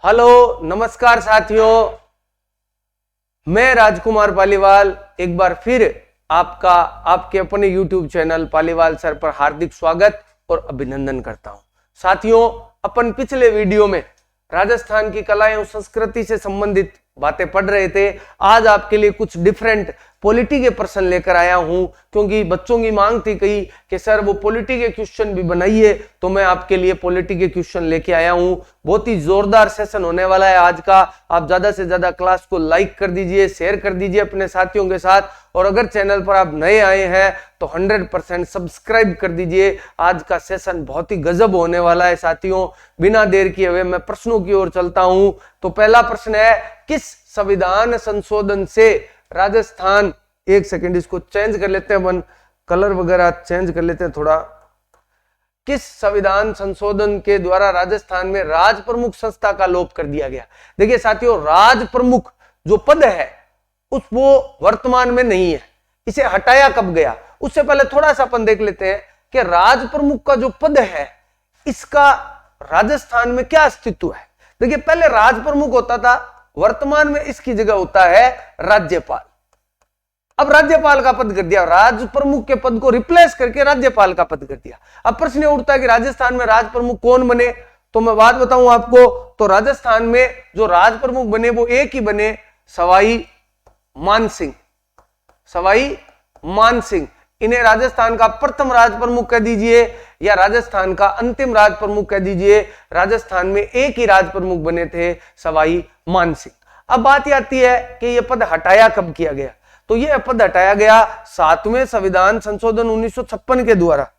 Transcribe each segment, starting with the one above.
Hello नमस्कार साथियों, मैं राजकुमार पालीवाल एक बार फिर आपका आपके अपने YouTube चैनल पालीवाल सर पर हार्दिक स्वागत और अभिनंदन करता हूं। साथियों, अपन पिछले वीडियो में राजस्थान की कला एवं संस्कृति से संबंधित बातें पढ़ रहे थे। आज आपके लिए कुछ डिफरेंट पॉलिटी के प्रश्न लेकर आया हूं, क्योंकि बच्चों की मांग थी कही कि सर वो पॉलिटी के क्वेश्चन भी बनाइए, तो मैं आपके लिए पॉलिटी के क्वेश्चन लेके आया हूं। बहुत ही जोरदार सेशन होने वाला है आज का। आप ज्यादा से ज्यादा क्लास को लाइक कर दीजिए, शेयर कर दीजिए अपने साथियों के साथ, और अगर चैनल पर आप नए आए हैं तो 100% सब्सक्राइब कर दीजिए। आज का सेशन बहुत ही गजब होने वाला है साथियों। बिना देर किए हुए मैं प्रश्नों की ओर चलता हूं। तो पहला प्रश्न है, किस संविधान संशोधन से राजस्थान, एक सेकंड इसको चेंज कर लेते हैं, अपन कलर वगैरह चेंज कर लेते हैं थोड़ा। किस संविधान संशोधन के द्वारा राजस्थान में राज प्रमुख संस्था का लोप कर दिया गया? देखिए साथियों, राज प्रमुख जो पद है उस वो वर्तमान में नहीं है, इसे हटाया कब गया? उससे पहले थोड़ा सा अपन देख लेते हैं कि राज प्रमुख का जो पद है इसका राजस्थान में क्या अस्तित्व है। देखिए, पहले राज प्रमुख होता था, वर्तमान में इसकी जगह होता है राज्यपाल। अब राज्यपाल का पद कर दिया, राज प्रमुख के पद को रिप्लेस करके राज्यपाल का पद कर दिया। अब प्रश्न उठता है कि राजस्थान में राज प्रमुख कौन बने? तो मैं बात बताऊं आपको, तो राजस्थान में जो राज प्रमुख बने वो एक ही बने, सवाई मानसिंह। सवाई मानसिंह, इन्हें राजस्थान का प्रथम राज प्रमुख कह दीजिए या राजस्थान का अंतिम राज प्रमुख कह दीजिए। राजस्थान में एक ही राज प्रमुख बने थे, सवाई मानसिंह। अब बात आती है कि यह पद हटाया कब किया गया? तो यह पद हटाया गया 7वें संविधान संशोधन 1956 के द्वारा।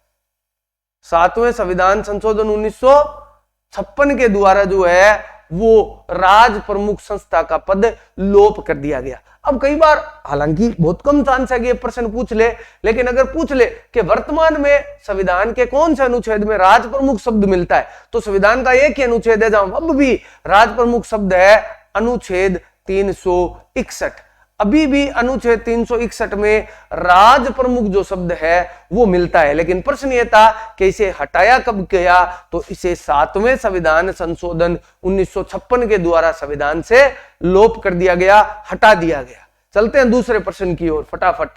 7वें संविधान संशोधन 1956 के द्वारा जो है वो राज प्रमुख संस्था का पद लोप कर दिया गया। अब कई बार, हालांकि बहुत कम चांस है कि ये प्रश्न पूछ ले, लेकिन अगर पूछ ले कि वर्तमान में संविधान के कौन से अनुच्छेद में राज प्रमुख शब्द मिलता है, तो संविधान का एक ही अनुच्छेद है जहां अब भी राज प्रमुख शब्द है, अनुच्छेद 361। अभी भी अनुच्छेद 361 में राज प्रमुख जो शब्द है वो मिलता है। लेकिन प्रश्न ये था कि इसे हटाया कब गया? तो इसे 7वें संविधान संशोधन 1956 के द्वारा संविधान से लोप कर दिया गया, हटा दिया गया। चलते हैं दूसरे प्रश्न की ओर फटाफट।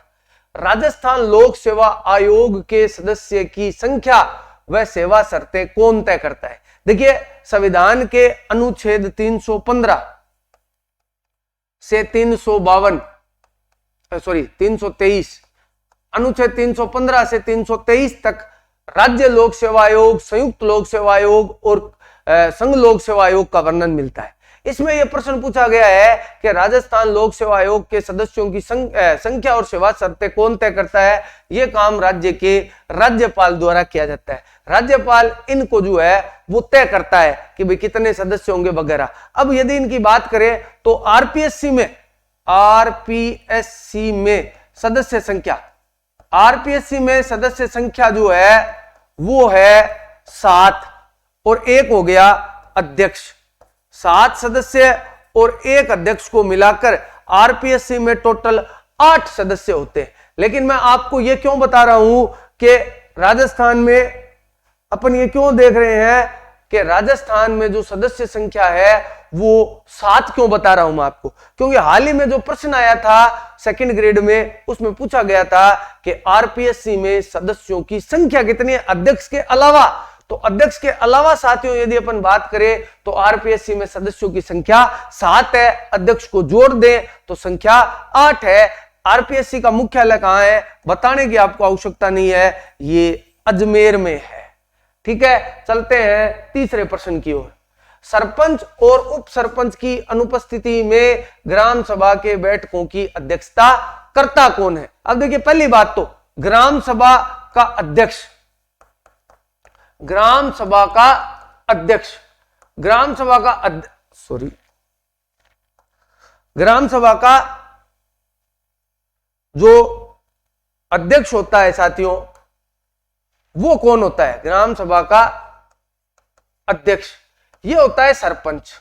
राजस्थान लोक सेवा आयोग के सदस्य की संख्या व सेवा शर्तें कौन तय करता है? देखिए, संविधान के अनुच्छेद 315 से 323, अनुच्छेद 315 से 323 तक राज्य लोक सेवा आयोग, संयुक्त लोक सेवा आयोग और संघ लोक सेवा आयोग का वर्णन मिलता है। इसमें यह प्रश्न पूछा गया है कि राजस्थान लोक सेवा आयोग के सदस्यों की संख्या और सेवा शर्तें कौन तय करता है? यह काम राज्य के राज्यपाल द्वारा किया जाता है। राज्यपाल इनको जो है वो तय करता है कि भाई कितने सदस्य होंगे वगैरह। अब यदि इनकी बात करें तो आरपीएससी में सदस्य संख्या, आरपीएससी में सदस्य संख्या जो है वो है 7, और एक हो गया अध्यक्ष। 7 सदस्य और एक अध्यक्ष को मिलाकर आरपीएससी में टोटल 8 सदस्य होते हैं। लेकिन मैं आपको यह क्यों बता रहा हूं कि राजस्थान में अपन ये क्यों देख रहे हैं कि राजस्थान में जो सदस्य संख्या है वो 7 क्यों बता रहा हूं मैं आपको? क्योंकि हाल ही में जो प्रश्न आया था सेकंड ग्रेड में, उसमें पूछा गया था कि आरपीएससी में सदस्यों की संख्या कितनी है अध्यक्ष के अलावा। तो अध्यक्ष के अलावा साथियों यदि अपन बात करें तो आरपीएससी में सदस्यों की संख्या 7 है, अध्यक्ष को जोड़ दें तो संख्या 8 है। आरपीएससी का मुख्यालय कहां है बताने की आपको आवश्यकता नहीं है, ये अजमेर में है। ठीक है, चलते हैं तीसरे प्रश्न की ओर। सरपंच और उप सरपंच की अनुपस्थिति में ग्राम सभा के बैठकों की अध्यक्षता करता कौन है? अब देखिए, पहली बात तो ग्राम सभा का अध्यक्ष, ग्राम सभा का अध्यक्ष, ग्राम सभा का जो अध्यक्ष होता है साथियों, वो कौन होता है? ग्राम सभा का अध्यक्ष ये होता है सरपंच।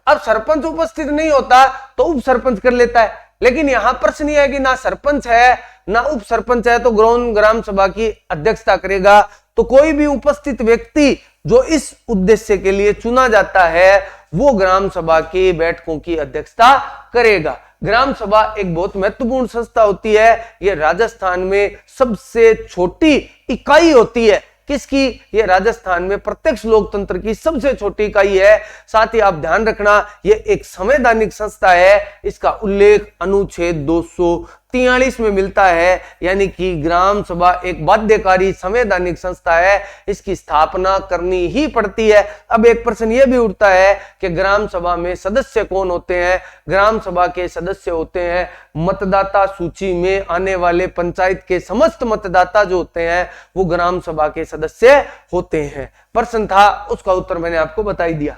अब सरपंच उपस्थित नहीं होता तो उप सरपंच कर लेता है, लेकिन यहां प्रश्न यह है कि ना सरपंच है ना उप सरपंच है, तो ग्राम सभा की अध्यक्षता करेगा। तो कोई भी उपस्थित व्यक्ति जो इस उद्देश्य के लिए चुना जाता है वो ग्राम सभा की बैठकों की अध्यक्षता करेगा। ग्राम सभा एक बहुत महत्वपूर्ण संस्था होती है। ये राजस्थान में सबसे छोटी इकाई होती है। किसकी? ये राजस्थान में प्रत्यक्ष लोकतंत्र की सबसे छोटी इकाई है। साथ ही आप ध्यान रखना, ये एक संवैधानिक संस्था है। इसका उल्लेख अनुच्छेद 243 में मिलता है, यानी कि ग्राम सभा एक बाध्यकारी संवैधानिक संस्था है, इसकी स्थापना करनी ही पड़ती है। अब एक प्रश्न यह भी उठता है कि ग्राम सभा में सदस्य कौन होते हैं? ग्राम सभा के सदस्य होते हैं मतदाता सूची में आने वाले पंचायत के समस्त मतदाता जो होते हैं वो ग्राम सभा के सदस्य होते हैं। प्रश्न था, उसका उत्तर मैंने आपको बता ही दिया।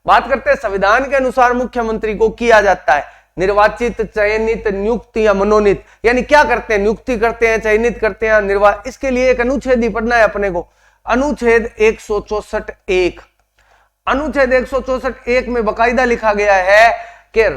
बात करते हैं संविधान के अनुसार मुख्यमंत्री को किया जाता है निर्वाचित, चयनित, नियुक्त या मनोनीत। यानी क्या करते हैं? नियुक्ति करते हैं, चयनित करते हैं, निर्वाचित। इसके लिए एक अनुच्छेद ही पढ़ना है अपने को, अनुच्छेद 164(1). अनुच्छेद 164(1) में बकायदा लिखा गया है कि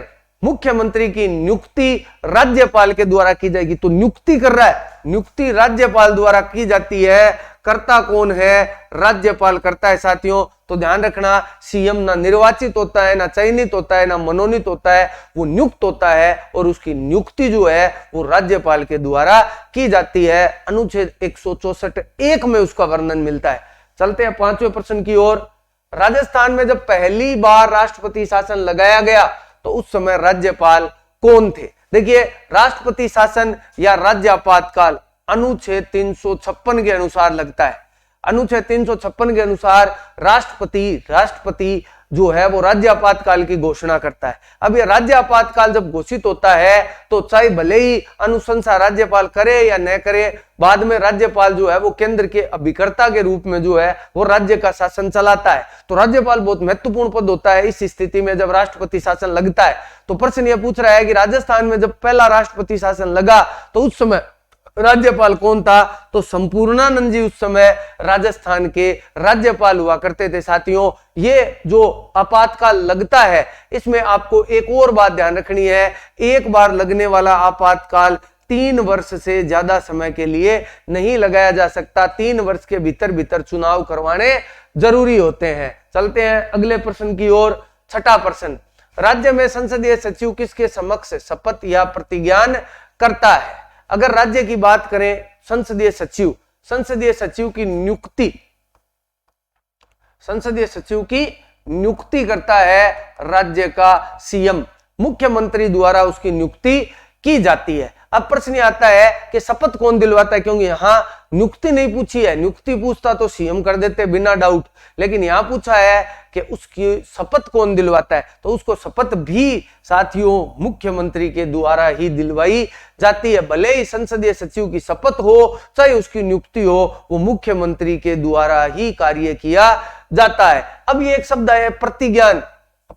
मुख्यमंत्री की नियुक्ति राज्यपाल के द्वारा की जाएगी। तो नियुक्ति कर रहा है, नियुक्ति राज्यपाल द्वारा की जाती है। करता कौन है? राज्यपाल करता है साथियों। तो ध्यान रखना, सीएम ना निर्वाचित होता है, ना चयनित होता है, ना मनोनीत होता है, वो नियुक्त होता है और उसकी नियुक्ति जो है वो राज्यपाल के द्वारा की जाती है। अनुच्छेद 164(1) में उसका वर्णन मिलता है। चलते हैं पांचवें प्रश्न की ओर। राजस्थान में जब पहली बार राष्ट्रपति शासन लगाया गया तो उस समय राज्यपाल कौन थे? देखिए, राष्ट्रपति शासन या राज्य आपातकाल अनुच्छेद 356 के अनुसार लगता है। अनुच्छेद 356 के अनुसार राष्ट्रपति जो है वो राज्य आपातकाल की घोषणा करता है। अब ये राज्य आपातकाल जब घोषित होता है तो चाहे भले ही अनुशंसा राज्यपाल करे या न करे, बाद में राज्यपाल जो है वो केंद्र के अभिकर्ता के रूप में जो है वो राज्य का शासन चलाता है। तो राज्यपाल बहुत महत्वपूर्ण पद होता है। इस स्थिति में जब राष्ट्रपति शासन लगता है तो प्रश्न यह पूछ रहा है कि राजस्थान में जब पहला राष्ट्रपति शासन लगा तो उस समय राज्यपाल कौन था? तो संपूर्णानंद जी उस समय राजस्थान के राज्यपाल हुआ करते थे। साथियों, ये जो आपातकाल लगता है इसमें आपको एक और बात ध्यान रखनी है, एक बार लगने वाला आपातकाल 3 वर्ष से ज्यादा समय के लिए नहीं लगाया जा सकता। 3 वर्ष के भीतर चुनाव करवाने जरूरी होते हैं। चलते हैं अगले प्रश्न की ओर। छठा प्रश्न, राज्य में संसदीय सचिव किसके समक्ष शपथ या प्रतिज्ञान करता है? अगर राज्य की बात करें, संसदीय सचिव की नियुक्ति करता है राज्य का सीएम। मुख्यमंत्री द्वारा उसकी नियुक्ति की जाती है। अब प्रश्न आता है कि शपथ कौन दिलवाता है, क्योंकि यहां नियुक्ति नहीं पूछी है। नियुक्ति पूछता तो सीएम कर देते बिना डाउट, लेकिन यहां पूछा है कि उसकी शपथ कौन दिलवाता है। तो उसको शपथ भी साथियों मुख्यमंत्री के द्वारा ही दिलवाई जाती है। भले ही संसदीय सचिव की शपथ हो चाहे उसकी नियुक्ति हो, वो मुख्यमंत्री के द्वारा ही कार्य किया जाता है। अब ये एक शब्द है प्रतिज्ञान।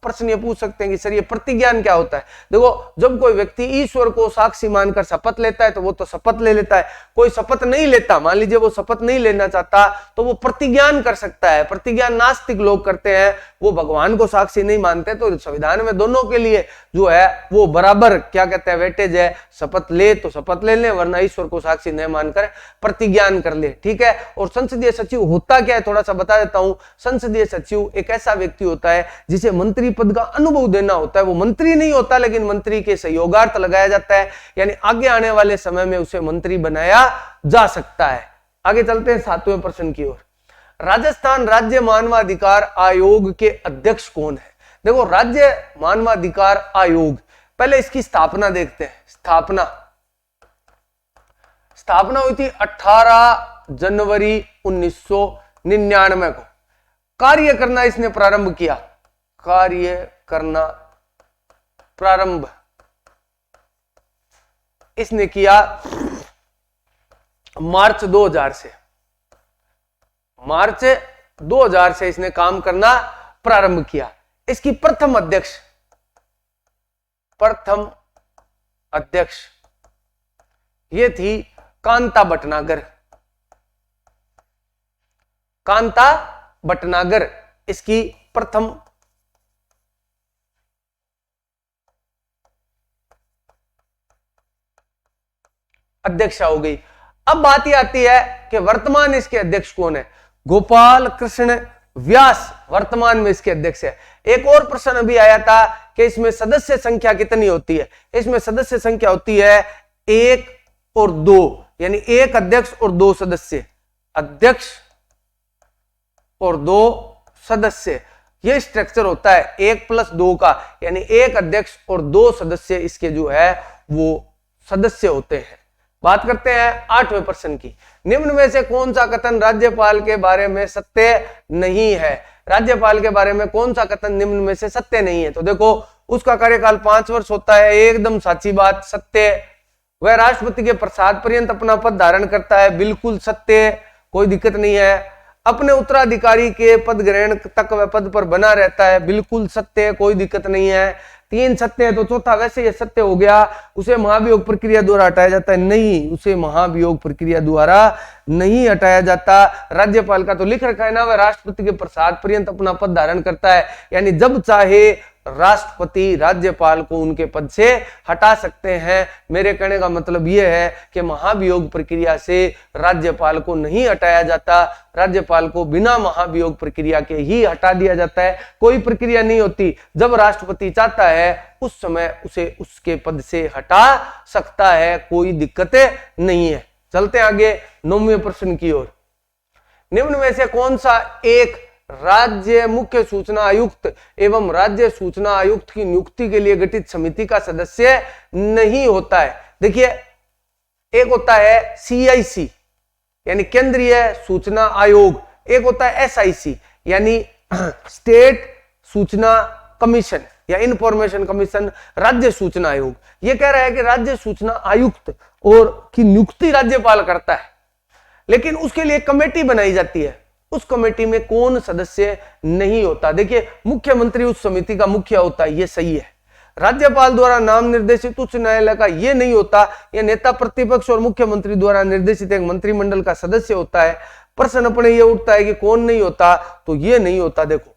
प्रश्न ये पूछ सकते हैं कि सर ये प्रतिज्ञान क्या होता है? देखो, जब कोई व्यक्ति ईश्वर को साक्षी मानकर शपथ लेता है तो वो तो शपथ ले लेता है। कोई शपथ नहीं लेता, मान लीजिए वो शपथ नहीं लेना चाहता, तो वो प्रतिज्ञान कर सकता है। प्रतिज्ञान नास्तिक लोग करते हैं, वो भगवान को साक्षी नहीं मानते। तो संविधान में दोनों के लिए जो है वो बराबर क्या कहते हैं वेटेज है। शपथ ले तो शपथ ले ले, वरना ईश्वर को साक्षी नहीं मानकर प्रतिज्ञान कर ले, ठीक है। और संसदीय सचिव होता क्या है थोड़ा सा बता देता हूं। संसदीय सचिव एक ऐसा व्यक्ति होता है जिसे मंत्री पद का अनुभव देना होता है। वो मंत्री नहीं होता, लेकिन मंत्री के सहयोगार्थ लगाया जाता है, यानी आगे आने वाले समय में उसे मंत्री बनाया जा सकता है। आगे चलते हैं 7वें प्रश्न की ओर। राजस्थान राज्य मानवाधिकार आयोग के अध्यक्ष कौन है? देखो, राज्य मानवाधिकार आयोग, पहले इसकी स्थापना देखते हैं। स्थापना हुई थी 18 जनवरी 1999 को। कार्य करना इसने प्रारंभ किया, इसने किया मार्च 2000 से इसने काम करना प्रारंभ किया। इसकी प्रथम अध्यक्ष ये थी कांता भटनागर इसकी प्रथम अध्यक्षा हो गई। अब बात यह आती है कि वर्तमान इसके अध्यक्ष कौन है? गोपाल कृष्ण व्यास वर्तमान में इसके अध्यक्ष है। एक और प्रश्न अभी आया था कि इसमें सदस्य संख्या कितनी होती है। इसमें सदस्य संख्या होती है 1 और 2, यानी 1 अध्यक्ष और 2 सदस्य, अध्यक्ष और 2 सदस्य। ये स्ट्रक्चर होता है 1 + 2 का, यानी 1 अध्यक्ष और 2 सदस्य इसके जो है वो सदस्य होते हैं। बात करते हैं 8वें प्रश्न की। निम्न में से कौन सा कथन राज्यपाल के बारे में सत्य नहीं है? राज्यपाल के बारे में कौन सा कथन निम्न में से सत्य नहीं है? तो देखो, उसका कार्यकाल 5 वर्ष होता है, एकदम सच्ची बात, सत्य। वह राष्ट्रपति के प्रसाद पर्यंत अपना पद धारण करता है, बिल्कुल सत्य, कोई दिक्कत नहीं है। अपने उत्तराधिकारी के पद ग्रहण तक वह पद पर बना रहता है, बिल्कुल सत्य, कोई दिक्कत नहीं है। 3 सत्य है तो चौथा वैसे ये सत्य हो गया। उसे महाभियोग प्रक्रिया द्वारा हटाया जाता है? नहीं, उसे महाभियोग प्रक्रिया द्वारा नहीं हटाया जाता। राज्यपाल का तो लिख रखा है ना, वह राष्ट्रपति के प्रसाद पर्यंत अपना पद धारण करता है, यानी जब चाहे राष्ट्रपति राज्यपाल को उनके पद से हटा सकते हैं। मेरे कहने का मतलब यह है कि महाभियोग प्रक्रिया से राज्यपाल को नहीं हटाया जाता, राज्यपाल को बिना महाभियोग प्रक्रिया के ही हटा दिया जाता है। कोई प्रक्रिया नहीं होती, जब राष्ट्रपति चाहता है उस समय उसे उसके पद से हटा सकता है, कोई दिक्कत नहीं है। चलते आगे 9वें प्रश्न की ओर। निम्न में से कौन सा एक राज्य मुख्य सूचना आयुक्त एवं राज्य सूचना आयुक्त की नियुक्ति के लिए गठित समिति का सदस्य नहीं होता है? देखिए, एक होता है CIC यानी केंद्रीय सूचना आयोग, एक होता है SIC यानी स्टेट सूचना कमीशन या इंफॉर्मेशन कमीशन, राज्य सूचना आयोग। यह कह रहा है कि राज्य सूचना आयुक्त और की नियुक्ति राज्यपाल करता है, लेकिन उसके लिए कमेटी बनाई जाती है। उस कमेटी में कौन सदस्य नहीं होता? देखिए, मुख्यमंत्री उस समिति का मुखिय होता है, ये सही है। राज्यपाल द्वारा नाम निर्देशित उच्च न्यायालय का ये नहीं होता, यह नेता प्रतिपक्ष और मुख्यमंत्री द्वारा निर्देशित एक मंत्रिमंडल का सदस्य होता है। प्रश्न अपने ये उठता है कि कौन नहीं होता, तो ये नहीं होता। देखो,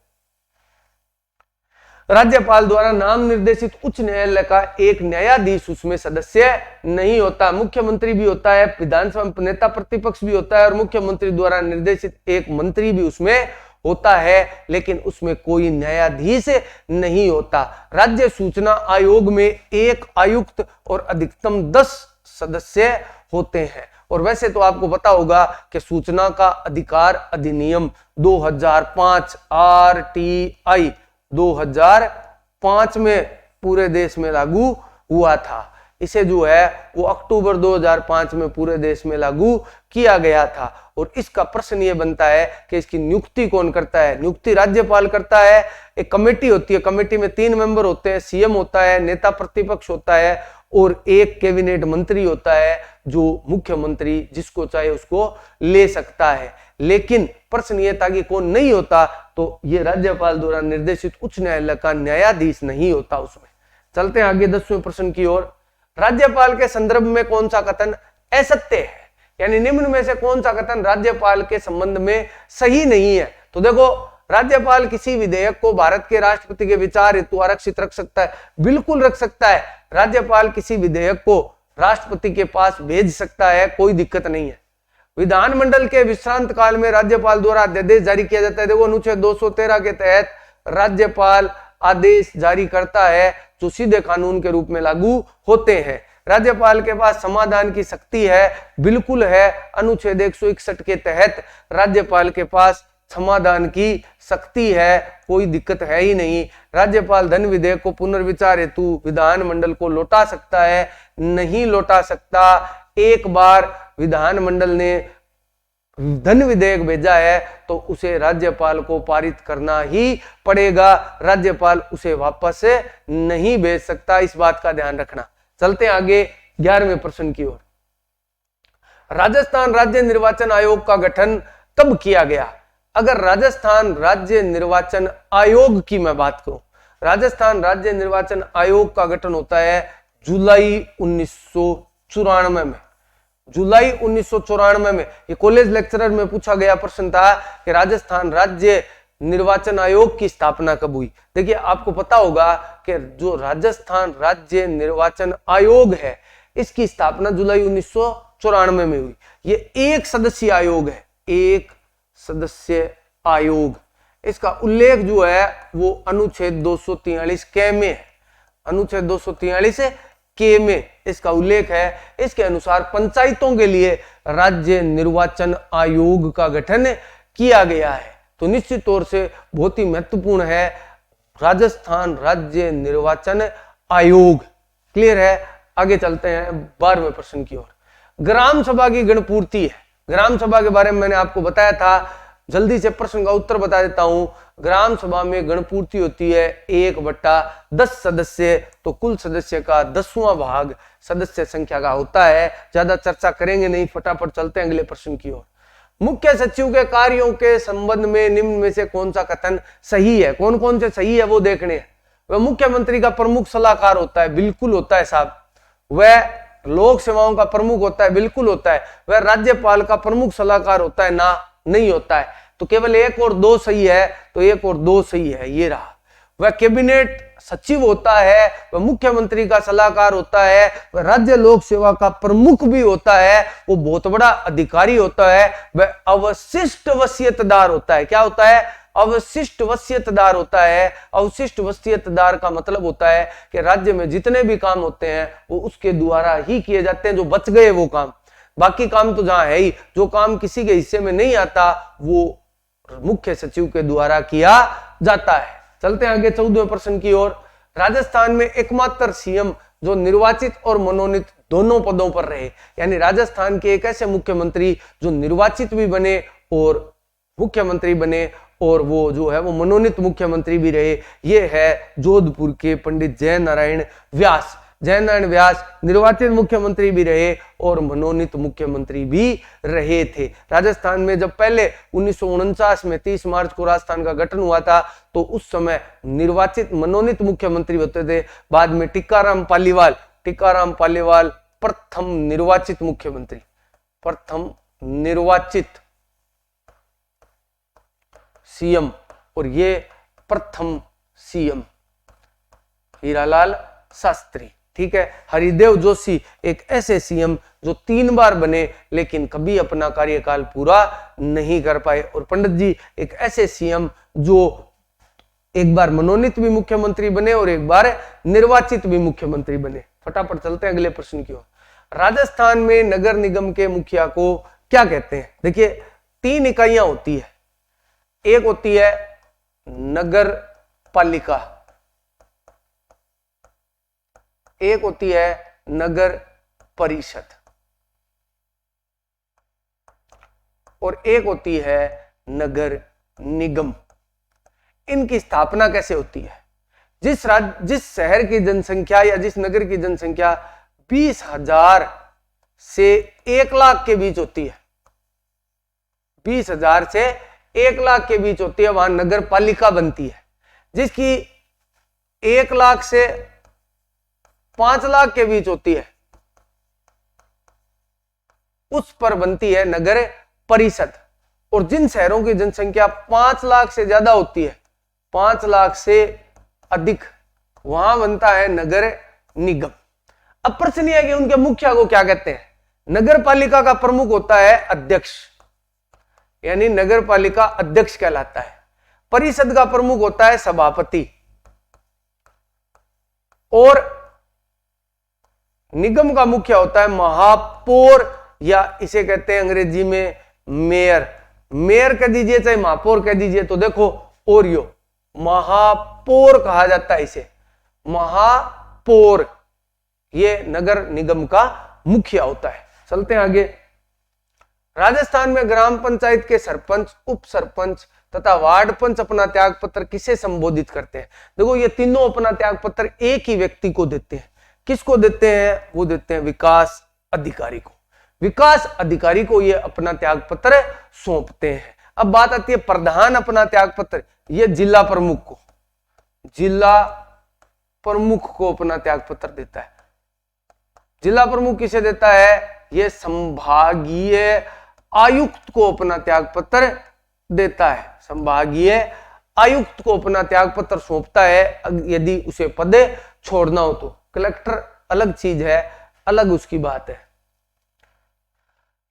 राज्यपाल द्वारा नाम निर्देशित उच्च न्यायालय का एक न्यायाधीश उसमें सदस्य नहीं होता। मुख्यमंत्री भी होता है, विधानसभा नेता प्रतिपक्ष भी होता है और मुख्यमंत्री द्वारा निर्देशित एक मंत्री भी उसमें होता है, लेकिन उसमें कोई न्यायाधीश नहीं होता। राज्य सूचना आयोग में एक आयुक्त और अधिकतम 10 सदस्य होते हैं। और वैसे तो आपको पता होगा कि सूचना का अधिकार अधिनियम 2005 RTI 2005 में पूरे देश में लागू हुआ था। इसे जो है वो अक्टूबर 2005 में पूरे देश में लागू किया गया था। और इसका प्रश्न ये बनता है कि इसकी नियुक्ति कौन करता है? नियुक्ति राज्यपाल करता है। एक कमेटी होती है, कमेटी में 3 मेंबर होते हैं, CM होता है, नेता प्रतिपक्ष होता है और एक कैबिनेट मंत्री होता है जो मुख्यमंत्री जिसको चाहे उसको ले सकता है। लेकिन प्रश्न ये था कि कौन नहीं होता, तो ये राज्यपाल द्वारा निर्देशित उच्च न्यायालय का न्यायाधीश नहीं होता उसमें। चलते हैं आगे 10वें प्रश्न की ओर। राज्यपाल के संदर्भ में कौन सा कथन असत्य है? यानी निम्न में से कौन सा कथन राज्यपाल के संबंध में सही नहीं है? तो देखो, राज्यपाल किसी विधेयक को भारत के राष्ट्रपति के विचार हेतु आरक्षित रख सकता है, बिल्कुल रख सकता है। राज्यपाल किसी विधेयक को राष्ट्रपति के पास भेज सकता है, कोई दिक्कत नहीं है। विधानमंडल के विश्रांत काल में राज्यपाल द्वारा अध्यादेश जारी किया जाता है। देखो, अनुच्छेद 213 के तहत राज्यपाल आदेश जारी करता है जो सीधे कानून के रूप में लागू होते हैं। राज्यपाल के पास समाधान की शक्ति है, बिल्कुल है। अनुच्छेद 161 के तहत राज्यपाल के पास समाधान की शक्ति है, कोई दिक्कत है ही नहीं। राज्यपाल धन विधेयक को पुनर्विचार हेतु विधानमंडल को लौटा सकता है, नहीं लौटा सकता। एक बार विधानमंडल ने धन विधेयक भेजा है तो उसे राज्यपाल को पारित करना ही पड़ेगा, राज्यपाल उसे वापस नहीं भेज सकता, इस बात का ध्यान रखना। चलते हैं आगे 11वें प्रश्न की ओर। राजस्थान राज्य निर्वाचन आयोग का गठन कब किया गया? अगर राजस्थान राज्य निर्वाचन आयोग की मैं बात करूं, राजस्थान राज्य निर्वाचन आयोग का गठन होता है जुलाई 1994 में। जुलाई 1994 में ये कॉलेज लेक्चरर में पूछा गया प्रश्न था कि राजस्थान राज्य निर्वाचन आयोग की स्थापना कब हुई। देखिए, आपको पता होगा कि जो राजस्थान राज्य निर्वाचन आयोग है इसकी स्थापना जुलाई 1994 में हुई। ये एक सदस्यीय आयोग है, एक सदस्य आयोग। इसका उल्लेख जो है वो अनुच्छेद 243 के में है। अनुच्छेद 243 के में इसका उल्लेख है। इसके अनुसार पंचायतों के लिए राज्य निर्वाचन आयोग का गठन किया गया है। तो निश्चित तौर से बहुत ही महत्वपूर्ण है राजस्थान राज्य निर्वाचन आयोग। क्लियर है। आगे चलते हैं 12वें प्रश्न की ओर। ग्राम सभा की गणपूर्ति है। ग्राम सभा के बारे में मैंने आपको बताया था, जल्दी से प्रश्न का उत्तर बता देता हूं। ग्राम सभा में गणपूर्ति होती है 1/10 सदस्य, तो कुल सदस्य का 10वां भाग सदस्य संख्या का होता है। ज्यादा चर्चा करेंगे नहीं, फटाफट चलते हैं अगले प्रश्न की ओर। मुख्य सचिव के कार्यों के संबंध में निम्न में से कौन सा कथन सही है? कौन कौन से सही है वो देखने हैं। वह मुख्यमंत्री का प्रमुख सलाहकार होता है, बिल्कुल होता है साहब। वह लोक सेवाओं का प्रमुख होता है, बिल्कुल होता है। वह राज्यपाल का प्रमुख सलाहकार होता है ना, नहीं होता है। तो केवल 1 और 2 सही है, तो 1 और 2 सही है, ये रहा। वह कैबिनेट सचिव होता है, वह मुख्यमंत्री का सलाहकार होता है, वह राज्य लोक सेवा का प्रमुख भी होता है, वो बहुत बड़ा अधिकारी होता है, वह अवशिष्ट वसीयतदार होता है। क्या होता है? अवशिष्ट वसीयतदार होता है। अवशिष्ट वसीयतदार का मतलब होता है कि राज्य में जितने भी काम होते हैं वो उसके द्वारा ही किए जाते हैं, जो बच गए वो काम। बाकी काम तो जहां है ही, जो काम किसी के हिस्से में नहीं आता वो मुख्य सचिव के द्वारा किया जाता है। चलते हैं आगे 14वें प्रश्न की ओर। राजस्थान में एकमात्र सीएम जो निर्वाचित और मनोनीत दोनों पदों पर रहे, यानी राजस्थान के एक ऐसे मुख्यमंत्री जो निर्वाचित भी बने और मुख्यमंत्री बने और वो जो है वो मनोनीत मुख्यमंत्री भी रहे, ये है जोधपुर के पंडित जयनारायण व्यास। जयनारायण व्यास निर्वाचित मुख्यमंत्री भी रहे और मनोनीत मुख्यमंत्री भी रहे थे। राजस्थान में जब पहले 1949 में 30 मार्च को राजस्थान का गठन हुआ था तो उस समय निर्वाचित मनोनीत मुख्यमंत्री होते थे। बाद में टीकाराम पालीवाल प्रथम निर्वाचित मुख्यमंत्री, प्रथम निर्वाचित सीएम, और ये प्रथम सीएम हीरालाल शास्त्री। ठीक है। हरिदेव जोशी एक ऐसे सीएम जो 3 बार बने लेकिन कभी अपना कार्यकाल पूरा नहीं कर पाए, और पंडित जी एक ऐसे सीएम जो एक बार मनोनीत भी मुख्यमंत्री बने और एक बार निर्वाचित भी मुख्यमंत्री बने। फटाफट चलते हैं अगले प्रश्न की ओर। राजस्थान में नगर निगम के मुखिया को क्या कहते हैं? देखिए 3 इकाइयां होती है। एक होती है नगर पालिका, एक होती है नगर परिषद, और एक होती है नगर निगम। इनकी स्थापना कैसे होती है? जिस शहर की जनसंख्या या जिस नगर की जनसंख्या 20,000 से 1 लाख के बीच होती है, 20,000 से 1 लाख के बीच होती है, वहां नगर पालिका बनती है। जिसकी 1 लाख से 5 लाख के बीच होती है उस पर बनती है नगर परिषद। और जिन शहरों की जनसंख्या 5 लाख से ज्यादा होती है, 5 लाख से अधिक, वहां बनता है नगर निगम। अब प्रश्न यह है कि उनके मुखिया को क्या कहते हैं? नगर पालिका का प्रमुख होता है अध्यक्ष, यानी नगर पालिका अध्यक्ष कहलाता है। परिषद का प्रमुख होता है सभापति, और निगम का मुखिया होता है महापौर, या इसे कहते हैं अंग्रेजी में मेयर। मेयर कह दीजिए चाहे महापौर कह दीजिए, तो देखो ओरियो महापौर कहा जाता है इसे, महापौर। ये नगर निगम का मुखिया होता है। चलते हैं आगे। राजस्थान में ग्राम पंचायत के सरपंच, उप सरपंच तथा वार्ड पंच अपना त्याग पत्र किसे संबोधित करते हैं? देखो ये तीनों अपना त्याग पत्र एक ही व्यक्ति को देते हैं। किसको देते हैं? वो देते हैं विकास अधिकारी को। विकास अधिकारी को ये अपना त्याग पत्र सौंपते हैं। अब बात आती है प्रधान अपना त्याग पत्र, ये जिला प्रमुख को, जिला प्रमुख को अपना त्याग पत्र देता है। जिला प्रमुख किसे देता है? ये संभागीय आयुक्त को अपना त्याग पत्र देता है। संभागीय आयुक्त को अपना त्याग पत्र सौंपता है यदि उसे पद छोड़ना हो तो। कलेक्टर अलग चीज है, अलग उसकी बात है।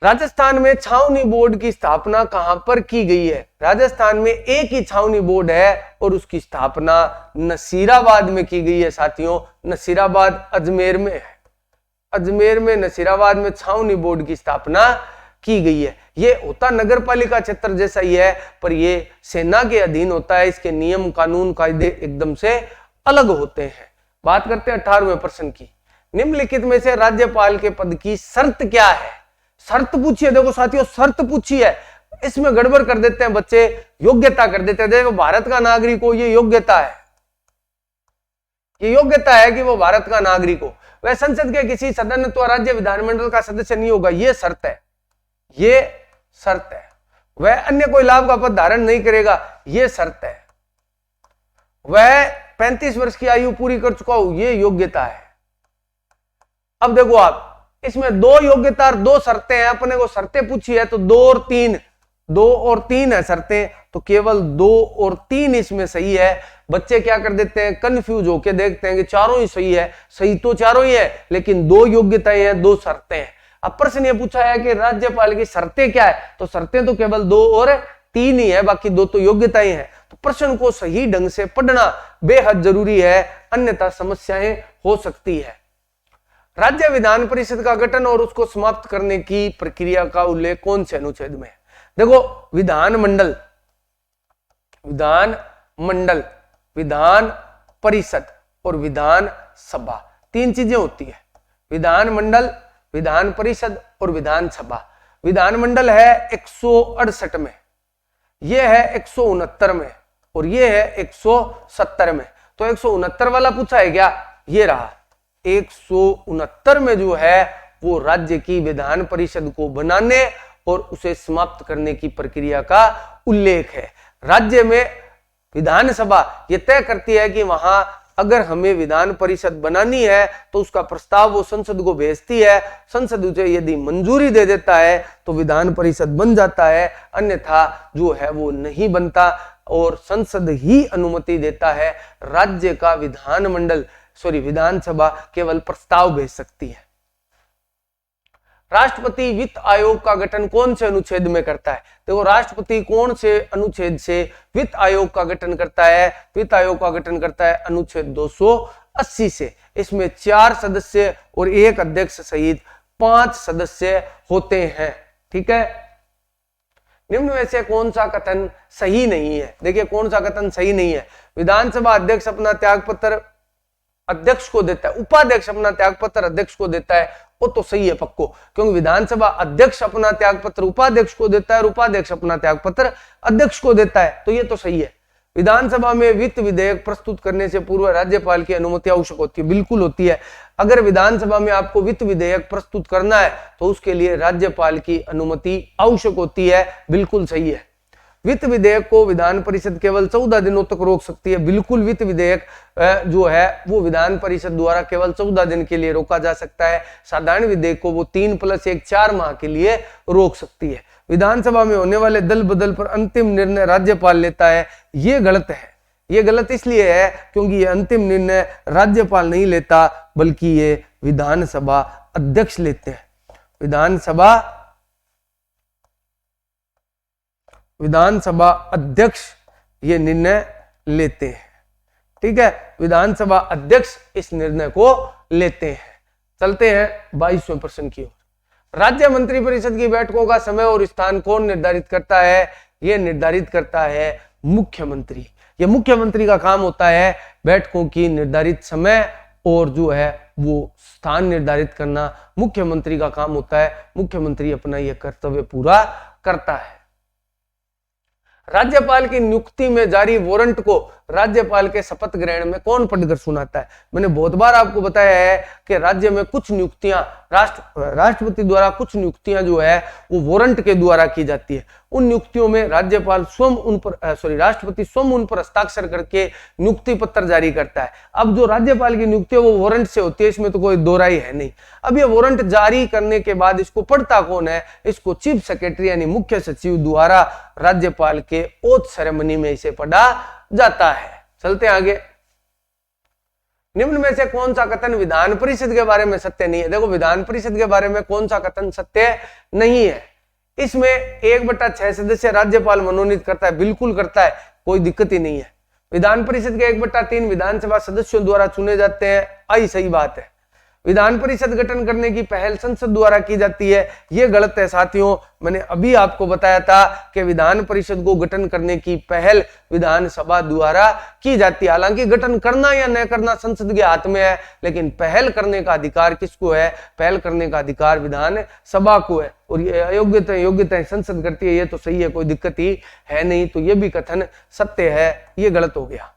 राजस्थान में छावनी बोर्ड की स्थापना कहां पर की गई है? राजस्थान में एक ही छावनी बोर्ड है और उसकी स्थापना नसीराबाद में की गई है साथियों। नसीराबाद अजमेर में है। अजमेर में नसीराबाद में छावनी बोर्ड की स्थापना की गई है। ये होता नगर पालिका क्षेत्र जैसा ही है, पर ये सेना के अधीन होता है। इसके नियम कानून कायदे एकदम से अलग होते हैं। बात करते हैं 18वें प्रश्न की। निम्नलिखित में से राज्यपाल के पद की शर्त क्या है? शर्त पूछी है, देखो साथियों शर्त पूछी है, इसमें गड़बड़ कर देते हैं बच्चे, योग्यता कर देते हैं। देखो भारत का नागरिक हो, ये योग्यता है, ये योग्यता है कि वो भारत का नागरिक हो। वह संसद के किसी सदन अथवा राज्य विधानमंडल का सदस्य नहीं होगा, ये शर्त है, ये शर्त है। वह अन्य कोई लाभ का पद धारण नहीं करेगा, ये शर्त है। वह 35 वर्ष की आयु पूरी कर चुका हो, ये योग्यता है। अब देखो आप, इसमें दो योग्यता और दो शर्तें हैं। अपने को शर्तें पूछी है तो 2 और 3, 2 और 3 है शर्तें, तो केवल 2 और 3 इसमें सही है। बच्चे क्या कर देते हैं, कंफ्यूज होके देखते हैं कि चारों ही सही है। सही तो चारों ही है, लेकिन 2 योग्यताएं हैं, 2 शर्तें हैं। अब प्रश्न ये पूछा है कि राज्यपाल की शर्तें क्या है, तो शर्तें तो केवल 2 और 3 ही है, बाकी 2 तो योग्यताएं हैं। तो प्रश्न को सही ढंग से पढ़ना बेहद जरूरी है, अन्यथा समस्याएं हो सकती है। राज्य विधान परिषद का गठन और उसको समाप्त करने की प्रक्रिया का उल्लेख कौन से अनुच्छेद में है? देखो विधानमंडल, विधानमंडल, विधान परिषद और विधान सभा, 3 चीजें होती है। विधानमंडल, विधान परिषद और विधानसभा। विधानमंडल है 168 में, यह है 169 में और यह है 170 में। तो 169 वाला पूछा है क्या? ये रहा 169 में जो है वो राज्य की विधान परिषद को बनाने और उसे समाप्त करने की प्रक्रिया का उल्लेख है। राज्य में विधानसभा ये तय करती है कि वहां अगर हमें विधान परिषद बनानी है तो उसका प्रस्ताव वो संसद को भेजती है। संसद उसे यदि मंजूरी दे देता है तो विधान परिषद बन जाता है, अन्यथा जो है वो नहीं बनता और संसद ही अनुमति देता है। राज्य का विधानसभा केवल प्रस्ताव भेज सकती है। राष्ट्रपति वित्त आयोग का गठन कौन से अनुच्छेद में करता है? देखो राष्ट्रपति कौन से अनुच्छेद से वित्त आयोग का गठन करता है? वित्त आयोग का गठन करता है अनुच्छेद 280 से। इसमें 4 सदस्य और 1 अध्यक्ष सहित 5 सदस्य होते हैं। ठीक है, निम्न में से कौन सा कथन सही नहीं है? देखिए कौन सा कथन सही नहीं है। विधानसभा अध्यक्ष अपना त्यागपत्र अध्यक्ष को देता है, उपाध्यक्ष अपना त्यागपत्र अध्यक्ष को देता है, वो तो सही है पक्को, क्योंकि विधानसभा अध्यक्ष अपना त्यागपत्र उपाध्यक्ष को देता है और उपाध्यक्ष अपना त्यागपत्र अध्यक्ष को देता है, तो ये तो सही है। विधानसभा में वित्त विधेयक प्रस्तुत करने से पूर्व राज्यपाल की अनुमति आवश्यक होती है, बिल्कुल होती है। अगर विधानसभा में आपको वित्त विधेयक प्रस्तुत करना है तो उसके लिए राज्यपाल की अनुमति आवश्यक होती है, बिल्कुल सही है। वित्त विधेयक को विधान परिषद केवल 14 दिनों तक रोक सकती है, बिल्कुल वित्त विधेयक जो है वो विधान परिषद द्वारा केवल 14 दिन के लिए रोका जा सकता है। साधारण विधेयक को वो 3 + 1 4 माह के लिए रोक सकती है। विधानसभा में होने वाले दल बदल पर अंतिम निर्णय राज्यपाल लेता है, ये गलत है। ये गलत इसलिए है क्योंकि ये अंतिम निर्णय राज्यपाल नहीं लेता बल्कि ये विधानसभा अध्यक्ष लेते हैं। विधानसभा अध्यक्ष ये निर्णय लेते हैं। ठीक है, विधानसभा अध्यक्ष इस निर्णय को लेते हैं। चलते हैं 22वें प्रश्न की ओर। राज्य मंत्री परिषद की बैठकों का समय और स्थान कौन निर्धारित करता है? यह निर्धारित करता है मुख्यमंत्री। यह मुख्यमंत्री का काम होता है बैठकों की निर्धारित समय और जो है वो स्थान निर्धारित करना मुख्यमंत्री का काम होता है। मुख्यमंत्री अपना यह कर्तव्य पूरा करता है। राज्यपाल की नियुक्ति में जारी वारंट को राज्यपाल के शपथ ग्रहण में कौन पढ़कर सुनाता है? मैंने बहुत बार आपको बताया है कि राज्य में कुछ नियुक्तियां राष्ट्रपति द्वारा कुछ नियुक्तियां जो है वो वारंट के द्वारा की जाती है। उन नियुक्तियों में राज्यपाल स्वयं राष्ट्रपति स्वयं उन पर हस्ताक्षर करके नियुक्ति पत्र जारी करता है। अब जो राज्यपाल की नियुक्ति है वो वारंट से होती है, इसमें तो कोई दो राय है नहीं। अब ये वारंट जारी करने के बाद इसको पढ़ता कौन है? इसको चीफ सेक्रेटरी यानी मुख्य सचिव द्वारा राज्यपाल के ओथ सेरेमनी में इसे पढ़ा जाता है। चलते आगे। निम्न में से कौन सा कथन विधान परिषद के बारे में सत्य नहीं है? देखो, विधान परिषद के बारे में कौन सा कथन सत्य नहीं है? इसमें 1/6 सदस्य राज्यपाल मनोनीत करता है, बिल्कुल करता है, कोई दिक्कत ही नहीं है। विधान परिषद के 1/3 विधानसभा सदस्यों द्वारा चुने जाते हैं, आई सही बात है। विधान परिषद गठन करने की पहल संसद द्वारा की जाती है, यह गलत है साथियों। मैंने अभी आपको बताया था कि विधान परिषद को गठन करने की पहल विधानसभा द्वारा की जाती है। हालांकि गठन करना या न करना संसद के हाथ में है, लेकिन पहल करने का अधिकार किसको है? पहल करने का अधिकार विधानसभा को है। और ये योग्यताएं संसद करती है, ये तो सही है, कोई दिक्कत ही है नहीं। तो ये भी कथन सत्य है, ये गलत हो गया।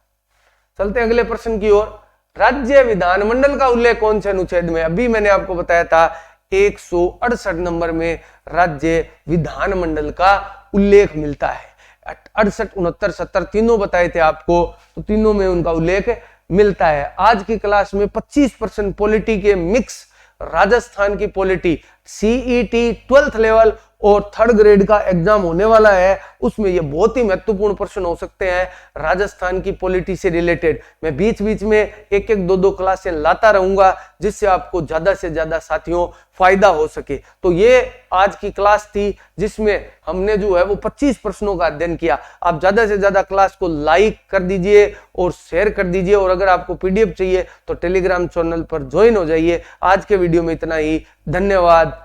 चलते हैं अगले प्रश्न की ओर। राज्य विधानमंडल का उल्लेख कौन से अनुच्छेद में? अभी मैंने आपको बताया था 168 नंबर में राज्य विधानमंडल का उल्लेख मिलता है। 68, 69, 70 तीनों बताए थे आपको, तो तीनों में उनका उल्लेख मिलता है। आज की क्लास में 25% पॉलिटी के मिक्स, राजस्थान की पॉलिटी, सीईटी 12th लेवल और 3rd ग्रेड का एग्जाम होने वाला है, उसमें ये बहुत ही महत्वपूर्ण प्रश्न हो सकते हैं राजस्थान की पॉलिटी से रिलेटेड। मैं बीच बीच में 1-1, 2-2 क्लासें लाता रहूंगा, जिससे आपको ज्यादा से ज्यादा साथियों फायदा हो सके। तो ये आज की क्लास थी, जिसमें हमने जो है वो 25 प्रश्नों का अध्ययन किया। आप ज्यादा से ज्यादा क्लास को लाइक कर दीजिए और शेयर कर दीजिए, और अगर आपको पीडीएफ चाहिए तो टेलीग्राम चैनल पर ज्वाइन हो जाइए। आज के वीडियो में इतना ही, धन्यवाद।